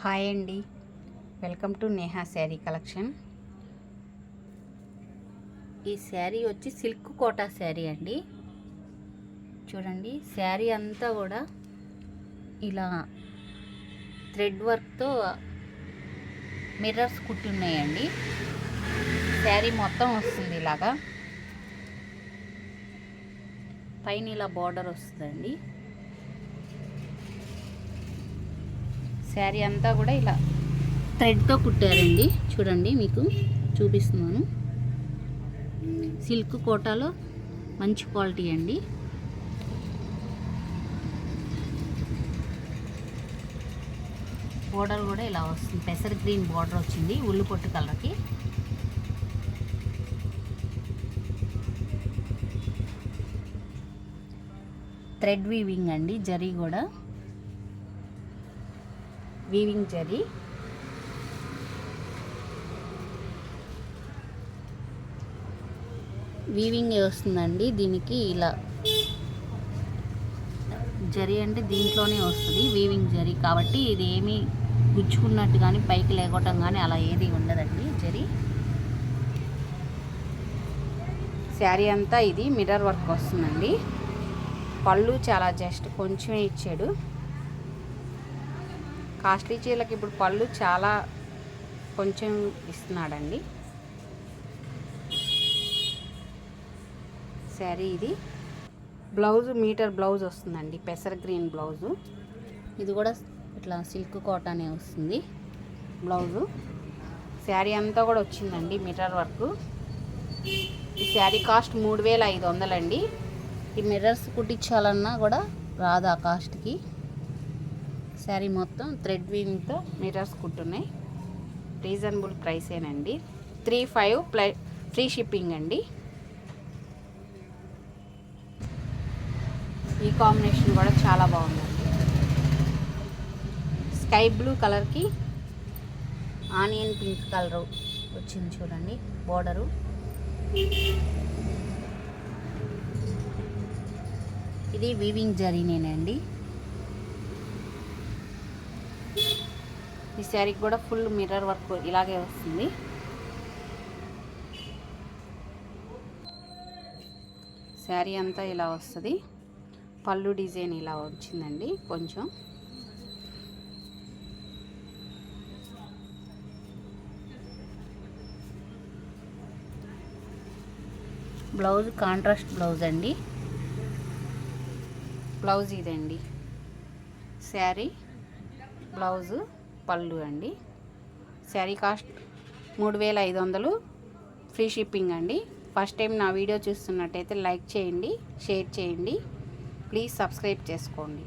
Hi అండి, welcome to Neha sari collection. ఈ శారీ వచ్చి సిల్క్ కోటా శారీ అండి. చూడండి, శారీ అంతా కూడా ఇలా థ్రెడ్ వర్క్తో మిర్రర్స్ కుట్టి ఉన్నాయండి. శారీ మొత్తం వస్తుంది ఇలాగా, పైన ఇలా బార్డర్ వస్తుందండి. శారీ అంతా కూడా ఇలా థ్రెడ్తో కుట్టారండి. చూడండి, మీకు చూపిస్తున్నాను. సిల్క్ కోటాలో మంచి క్వాలిటీ అండి. బోర్డర్ కూడా ఇలా వస్తుంది, పెసర్ గ్రీన్ బోర్డర్ వచ్చింది ఉల్లు పొట్టు కలర్కి. థ్రెడ్ వీవింగ్ అండి, జరీ కూడా వీవింగ్ జరీ. వీవింగ్ వస్తుందండి దీనికి. ఇలా జరీ అంటే దీంట్లోనే వస్తుంది వీవింగ్ జరీ కాబట్టి ఇది ఏమీ గుచ్చుకున్నట్టు కానీ పైకి లేకోవటం కానీ అలా ఏది ఉండదండి జరీ. శారీ అంతా ఇది మిర్రర్ వర్క్ వస్తుందండి. పళ్ళు చాలా జస్ట్ కొంచెమే ఇచ్చాడు. కాస్ట్లీ చీరలకు ఇప్పుడు పళ్ళు చాలా కొంచెం ఇస్తున్నాడండి. శారీ ఇది. బ్లౌజ్ మీటర్ బ్లౌజ్ వస్తుందండి, పెసర్ గ్రీన్ బ్లౌజు. ఇది కూడా ఇట్లా సిల్క్ కాటనే వస్తుంది బ్లౌజు. శారీ అంతా కూడా వచ్చిందండి మిర్రర్ వర్క్. ఈ శారీ కాస్ట్ 3500 అండి. ఈ మిర్రర్స్ కుట్టించాలన్నా కూడా రాదు ఆ కాస్ట్కి. శారీ మొత్తం థ్రెడ్ వీవింగ్తో మిర్రర్స్ కుట్టున్నాయి. రీజనబుల్ ప్రైసేనండి. 35 ఫ్రీ షిప్పింగ్ అండి. ఈ కాంబినేషన్ కూడా చాలా బాగుందండి. స్కై బ్లూ కలర్కి ఆనియన్ పింక్ కలర్ వచ్చింది చూడండి బోర్డరు. ఇది వీవింగ్ జరీనేనండి. ఈ శారీకి కూడా ఫుల్ మిర్రర్ వర్క్ ఇలాగే వస్తుంది. శారీ అంతా ఇలా వస్తుంది. పళ్ళు డిజైన్ ఇలా వచ్చిందండి కొంచెం. బ్లౌజ్ కాంట్రాస్ట్ బ్లౌజ్ అండి. బ్లౌజ్ ఇదండి. శారీ బ్లౌజు పళ్ళు అండి. శారీ కాస్ట్ 3500 ఫ్రీ షిప్పింగ్ అండి. ఫస్ట్ టైం నా వీడియో చూస్తున్నట్టయితే లైక్ చేయండి, షేర్ చేయండి, ప్లీజ్ సబ్స్క్రైబ్ చేసుకోండి.